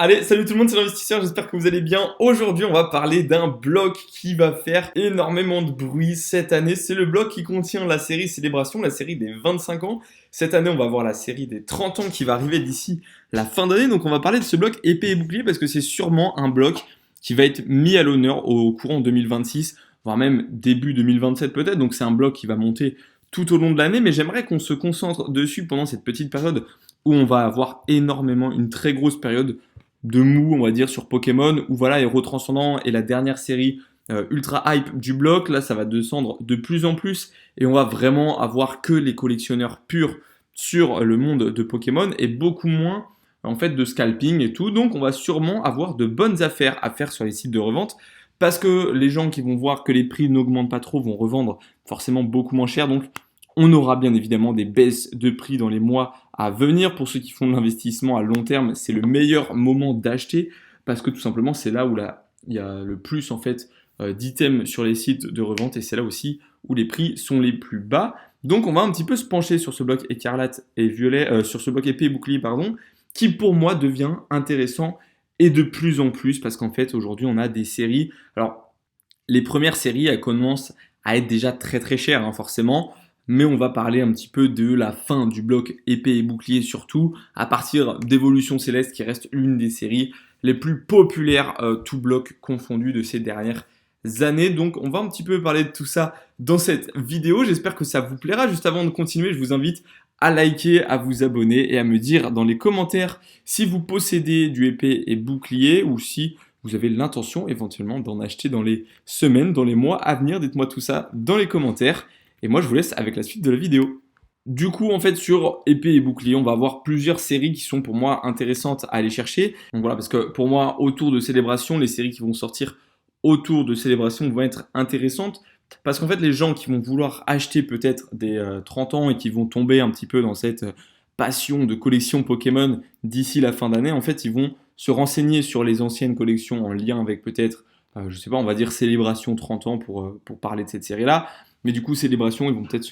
Allez, salut tout le monde, c'est l'investisseur, j'espère que vous allez bien. Aujourd'hui, on va parler d'un bloc qui va faire énormément de bruit cette année. C'est le bloc qui contient la série Célébration, la série des 25 ans. Cette année, on va voir la série des 30 ans qui va arriver d'ici la fin d'année. Donc, on va parler de ce bloc épée et bouclier parce que c'est sûrement un bloc qui va être mis à l'honneur au courant 2026, voire même début 2027 peut-être. Donc, c'est un bloc qui va monter tout au long de l'année, mais j'aimerais qu'on se concentre dessus pendant cette petite période où on va avoir énormément, une très grosse période de mou, on va dire, sur Pokémon, où voilà, Héros Transcendant est la dernière série ultra hype du bloc. Là, ça va descendre de plus en plus, et on va vraiment avoir que les collectionneurs purs sur le monde de Pokémon, et beaucoup moins, en fait, de scalping et tout. Donc, on va sûrement avoir de bonnes affaires à faire sur les sites de revente, parce que les gens qui vont voir que les prix n'augmentent pas trop vont revendre forcément beaucoup moins cher. Donc, on aura bien évidemment des baisses de prix dans les mois à venir. Pour ceux qui font de l'investissement à long terme, c'est le meilleur moment d'acheter parce que tout simplement c'est là où il y a le plus en fait d'items sur les sites de revente et c'est là aussi où les prix sont les plus bas. Donc on va un petit peu se pencher sur ce bloc écarlate et violet, sur ce bloc épée et bouclier pardon, qui pour moi devient intéressant et de plus en plus parce qu'en fait aujourd'hui on a des séries. Alors les premières séries elles commencent à être déjà très très chères hein, forcément. Mais on va parler un petit peu de la fin du bloc épée et bouclier surtout, à partir d'Évolution Céleste qui reste l'une des séries les plus populaires, tout bloc confondu de ces dernières années. Donc on va un petit peu parler de tout ça dans cette vidéo, j'espère que ça vous plaira. Juste avant de continuer, je vous invite à liker, à vous abonner et à me dire dans les commentaires si vous possédez du épée et bouclier ou si vous avez l'intention éventuellement d'en acheter dans les semaines, dans les mois à venir. Dites-moi tout ça dans les commentaires. Et moi, je vous laisse avec la suite de la vidéo. Du coup, en fait, sur épée et bouclier, on va avoir plusieurs séries qui sont pour moi intéressantes à aller chercher. Donc voilà, parce que pour moi, autour de Célébration, les séries qui vont sortir autour de Célébration vont être intéressantes. Parce qu'en fait, les gens qui vont vouloir acheter peut-être des 30 ans et qui vont tomber un petit peu dans cette passion de collection Pokémon d'ici la fin d'année, en fait, ils vont se renseigner sur les anciennes collections en lien avec peut-être, je sais pas, on va dire Célébration 30 ans pour parler de cette série-là. Mais du coup, Célébration, ils vont peut-être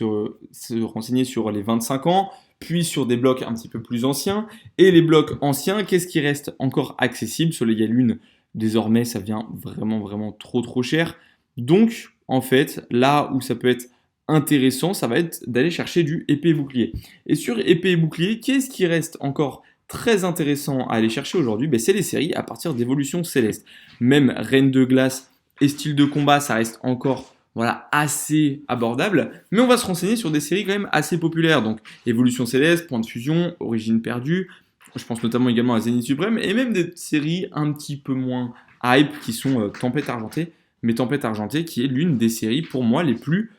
se renseigner sur les 25 ans, puis sur des blocs un petit peu plus anciens. Et les blocs anciens, qu'est-ce qui reste encore accessible? Soleil à Lune, désormais, ça vient vraiment, vraiment trop, trop cher. Donc, en fait, là où ça peut être intéressant, ça va être d'aller chercher du épée et bouclier. Et sur épée et bouclier, qu'est-ce qui reste encore très intéressant à aller chercher aujourd'hui? C'est les séries à partir d'Évolution Céleste. Même Reine de Glace et Style de combat, ça reste encore voilà, assez abordable, mais on va se renseigner sur des séries quand même assez populaires, donc Évolution Céleste, Point de Fusion, Origine perdue, je pense notamment également à Zénith Suprême, et même des séries un petit peu moins hype qui sont Tempête Argentée, mais Tempête Argentée qui est l'une des séries pour moi les plus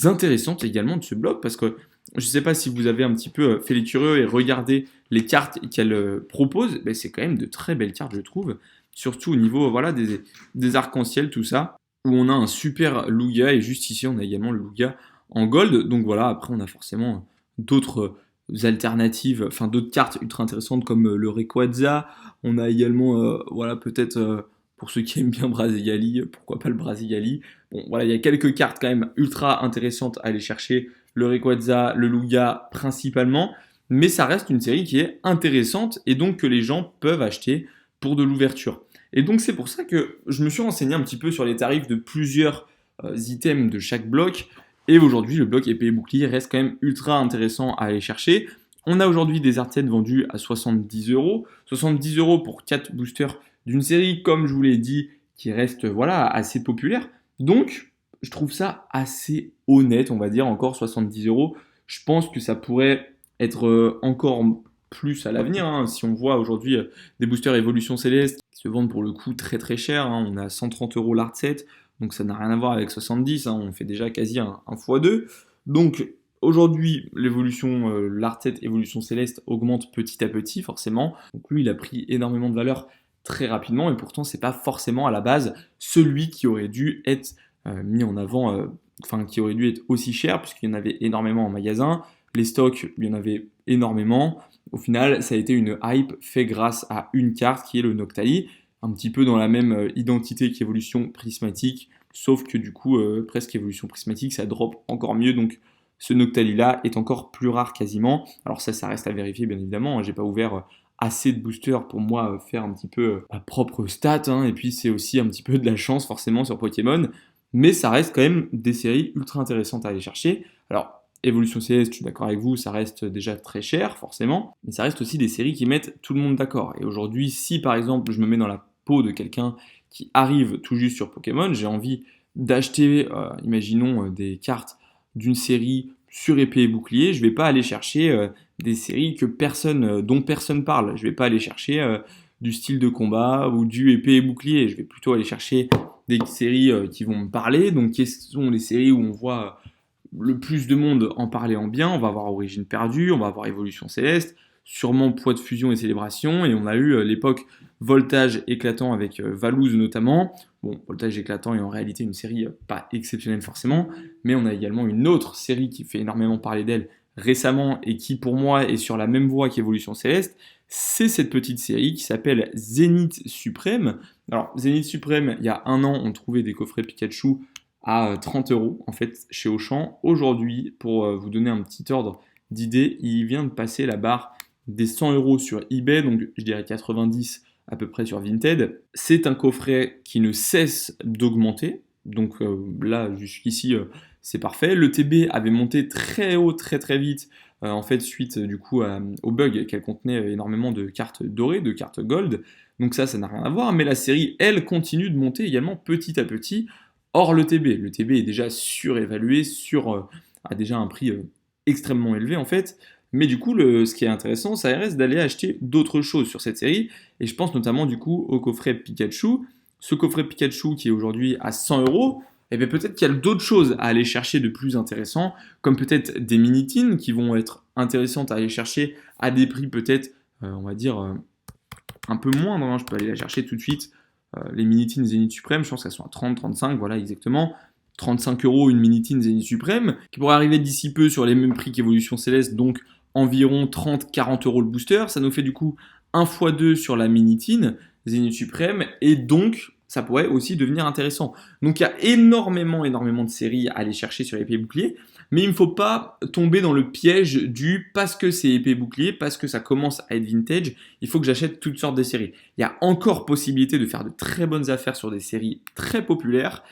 intéressantes également de ce bloc, parce que je ne sais pas si vous avez un petit peu fait les curieux et regardé les cartes qu'elle propose, c'est quand même de très belles cartes je trouve, surtout au niveau voilà, des arcs-en-ciel, tout ça où on a un super Lugia, et juste ici on a également le Lugia en gold. Donc voilà, après on a forcément d'autres alternatives, enfin d'autres cartes ultra intéressantes comme le Rayquaza. On a également, voilà, peut-être pour ceux qui aiment bien Brasigali, pourquoi pas le Brasigali. Bon voilà, il y a quelques cartes quand même ultra intéressantes à aller chercher, le Rayquaza, le Lugia principalement, mais ça reste une série qui est intéressante et donc que les gens peuvent acheter pour de l'ouverture. Et donc c'est pour ça que je me suis renseigné un petit peu sur les tarifs de plusieurs items de chaque bloc. Et aujourd'hui, le bloc épée et bouclier reste quand même ultra intéressant à aller chercher. On a aujourd'hui des Arcades vendus à 70 euros. 70 euros pour 4 boosters d'une série, comme je vous l'ai dit, qui reste voilà, assez populaire. Donc, je trouve ça assez honnête, on va dire, encore 70 euros. Je pense que ça pourrait être encore plus à l'avenir. Hein. Si on voit aujourd'hui des boosters Évolution Céleste qui se vendent pour le coup très très cher, hein. On a 130 euros l'art set, donc ça n'a rien à voir avec 70, hein. On fait déjà quasi un x2. Donc aujourd'hui, l'évolution, l'art set Évolution Céleste augmente petit à petit forcément. Donc lui, il a pris énormément de valeur très rapidement et pourtant c'est pas forcément à la base celui qui aurait dû être mis en avant, enfin qui aurait dû être aussi cher puisqu'il y en avait énormément en magasin. Les stocks, il y en avait énormément. Au final, ça a été une hype fait grâce à une carte qui est le Noctali, un petit peu dans la même identité qu'Évolution Prismatique, sauf que du coup, presque Évolution Prismatique, ça drop encore mieux, donc ce Noctali là est encore plus rare quasiment. Alors ça reste à vérifier bien évidemment, hein. J'ai pas ouvert assez de boosters pour moi faire un petit peu ma propre stat, hein, et puis c'est aussi un petit peu de la chance forcément sur Pokémon, mais ça reste quand même des séries ultra intéressantes à aller chercher. Alors, Evolution Céleste, je suis d'accord avec vous, ça reste déjà très cher forcément, mais ça reste aussi des séries qui mettent tout le monde d'accord. Et aujourd'hui, si par exemple je me mets dans la peau de quelqu'un qui arrive tout juste sur Pokémon, j'ai envie d'acheter, imaginons, des cartes d'une série sur épée et bouclier, je vais pas aller chercher des séries dont personne parle. Je vais pas aller chercher du style de combat ou du épée et bouclier. Je vais plutôt aller chercher des séries qui vont me parler. Donc, quelles sont les séries où on voit le plus de monde en parler en bien? On va avoir Origine perdue, on va avoir Évolution Céleste, sûrement Poids de fusion et célébration, et on a eu l'époque Voltage éclatant avec Valouz notamment. Bon, Voltage éclatant est en réalité une série pas exceptionnelle forcément, mais on a également une autre série qui fait énormément parler d'elle récemment et qui pour moi est sur la même voie qu'Évolution Céleste. C'est cette petite série qui s'appelle Zénith Suprême. Alors, Zénith Suprême, il y a un an, on trouvait des coffrets Pikachu à 30 euros en fait chez Auchan. Aujourd'hui, pour vous donner un petit ordre d'idée, il vient de passer la barre des 100 euros sur eBay, donc je dirais 90 à peu près sur Vinted. C'est un coffret qui ne cesse d'augmenter, donc là jusqu'ici c'est parfait. Le TB avait monté très haut très très vite, en fait suite du coup au bug qu'elle contenait énormément de cartes dorées, de cartes gold, donc ça n'a rien à voir, mais la série elle continue de monter également petit à petit. Or le TB, est déjà surévalué, a déjà un prix extrêmement élevé en fait. Mais du coup, ce qui est intéressant, ça reste d'aller acheter d'autres choses sur cette série. Et je pense notamment du coup au coffret Pikachu. Ce coffret Pikachu qui est aujourd'hui à 100 euros, et bien peut-être qu'il y a d'autres choses à aller chercher de plus intéressant, comme peut-être des mini-tines qui vont être intéressantes à aller chercher à des prix peut-être, on va dire, un peu moindres, hein. Je peux aller la chercher tout de suite. Les mini-tines Zénith Suprême, je pense qu'elles sont à 30, 35, voilà exactement. 35 euros une mini-tine Zénith Suprême, qui pourrait arriver d'ici peu sur les mêmes prix qu'Évolution Céleste, donc environ 30-40 euros le booster. Ça nous fait du coup 1x2 sur la mini-tine Zénith Suprême, et donc ça pourrait aussi devenir intéressant. Donc il y a énormément de séries à aller chercher sur épée bouclier, mais il ne faut pas tomber dans le piège du parce que c'est épée bouclier, parce que ça commence à être vintage, il faut que j'achète toutes sortes de séries. Il y a encore possibilité de faire de très bonnes affaires sur des séries très populaires,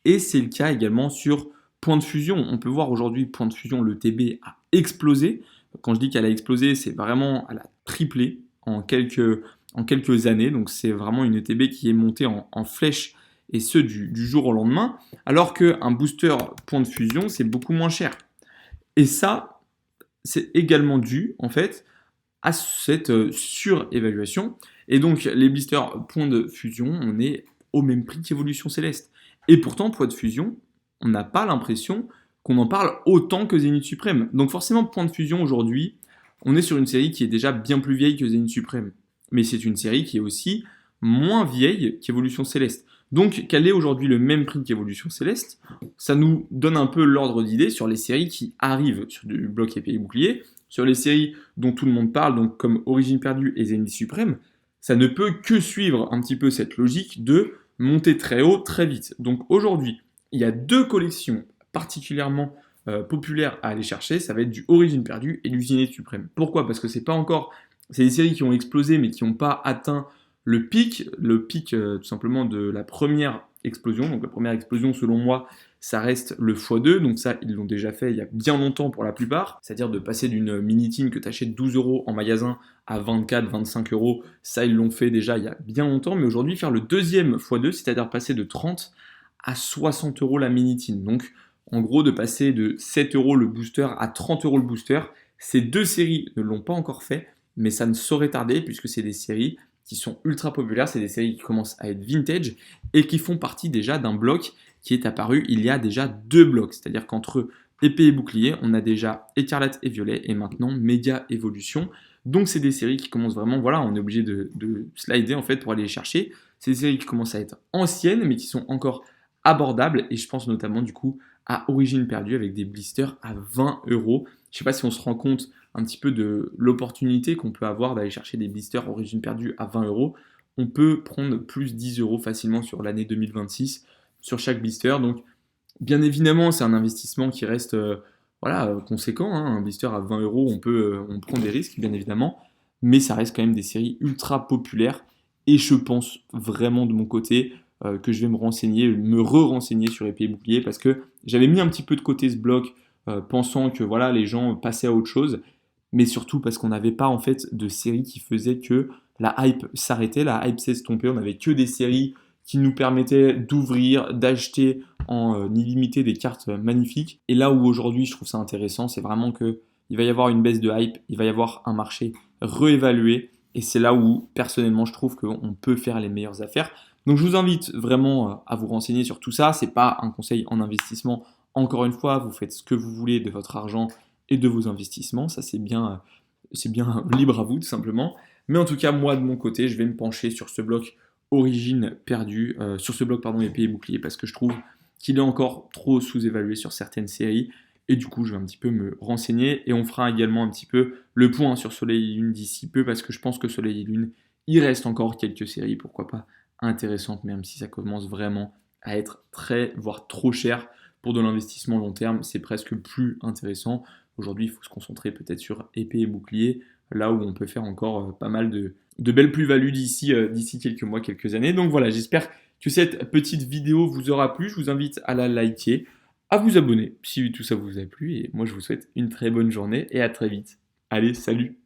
et c'est le cas également sur Point de Fusion. On peut voir aujourd'hui Point de Fusion, le TB a explosé. Quand je dis qu'elle a explosé, c'est vraiment, elle a triplé en quelques années. Donc c'est vraiment une ETB qui est montée en flèche, et ce du jour au lendemain. Alors qu'un booster Point de Fusion, c'est beaucoup moins cher. Et ça, c'est également dû en fait à cette surévaluation. Et donc les blisters Point de Fusion, on est au même prix qu'Évolution Céleste. Et pourtant, Point de Fusion, on n'a pas l'impression qu'on en parle autant que Zénith Suprême. Donc forcément, Point de Fusion aujourd'hui, on est sur une série qui est déjà bien plus vieille que Zénith Suprême. Mais c'est une série qui est aussi moins vieille qu'Évolution Céleste. Donc qu'elle ait aujourd'hui le même prix qu'Évolution Céleste, ça nous donne un peu l'ordre d'idée sur les séries qui arrivent sur du bloc épée et bouclier, sur les séries dont tout le monde parle, donc comme Origine perdue et Zénith Suprême. Ça ne peut que suivre un petit peu cette logique de monter très haut très vite. Donc aujourd'hui, il y a deux collections particulièrement populaires à aller chercher, ça va être du Origine perdue et du Zénith Suprême. Pourquoi? Parce que c'est des séries qui ont explosé mais qui n'ont pas atteint le pic tout simplement de la première explosion. Donc la première explosion, selon moi, ça reste le x2, donc ça, ils l'ont déjà fait il y a bien longtemps pour la plupart, c'est-à-dire de passer d'une mini-tine que tu achètes 12 euros en magasin à 24-25 euros, ça, ils l'ont fait déjà il y a bien longtemps, mais aujourd'hui, faire le deuxième x2, c'est-à-dire passer de 30 à 60 euros la mini-tine. Donc, en gros, de passer de 7 euros le booster à 30 euros le booster, ces deux séries ne l'ont pas encore fait, mais ça ne saurait tarder, puisque c'est des séries qui sont ultra populaires, c'est des séries qui commencent à être vintage, et qui font partie déjà d'un bloc qui est apparu il y a déjà 2 blocs. C'est-à-dire qu'entre épée et bouclier, on a déjà écarlate et violet, et maintenant méga évolution. Donc c'est des séries qui commencent vraiment, voilà, on est obligé de slider en fait pour aller les chercher. C'est des séries qui commencent à être anciennes, mais qui sont encore abordables, et je pense notamment du coup à Origine perdue avec des blisters à 20 euros. Je sais pas si on se rend compte un petit peu de l'opportunité qu'on peut avoir d'aller chercher des blisters Origine perdue à 20 euros. On peut prendre plus 10 euros facilement sur l'année 2026 sur chaque blister. Donc, bien évidemment, c'est un investissement qui reste conséquent, hein. Un blister à 20 euros, on prend des risques, bien évidemment. mais ça reste quand même des séries ultra populaires. Et je pense vraiment de mon côté que je vais me re-renseigner sur Épée et Bouclier parce que j'avais mis un petit peu de côté ce bloc pensant que voilà, les gens passaient à autre chose, mais surtout parce qu'on n'avait pas en fait de séries qui faisaient que la hype s'arrêtait, la hype s'estompait, on n'avait que des séries qui nous permettaient d'ouvrir, d'acheter en illimité des cartes magnifiques. Et là où aujourd'hui je trouve ça intéressant, c'est vraiment que il va y avoir une baisse de hype, il va y avoir un marché réévalué, et c'est là où personnellement je trouve qu'on peut faire les meilleures affaires. Donc je vous invite vraiment à vous renseigner sur tout ça. C'est pas un conseil en investissement. Encore une fois, vous faites ce que vous voulez de votre argent et de vos investissements. Ça c'est bien libre à vous tout simplement. Mais en tout cas, moi de mon côté, je vais me pencher sur ce bloc Origine perdue, sur ce bloc pardon Épée et Bouclier parce que je trouve qu'il est encore trop sous-évalué sur certaines séries. Et du coup, je vais un petit peu me renseigner et on fera également un petit peu le point sur Soleil et Lune d'ici peu parce que je pense que Soleil et Lune, il reste encore quelques séries, pourquoi pas intéressantes, même si ça commence vraiment à être très, voire trop cher pour de l'investissement long terme. C'est presque plus intéressant. Aujourd'hui, il faut se concentrer peut-être sur Épée et Bouclier, là où on peut faire encore pas mal de belles plus-values d'ici quelques mois, quelques années. Donc voilà, j'espère que cette petite vidéo vous aura plu. Je vous invite à la liker, à vous abonner si tout ça vous a plu. Et moi, je vous souhaite une très bonne journée et à très vite. Allez, salut!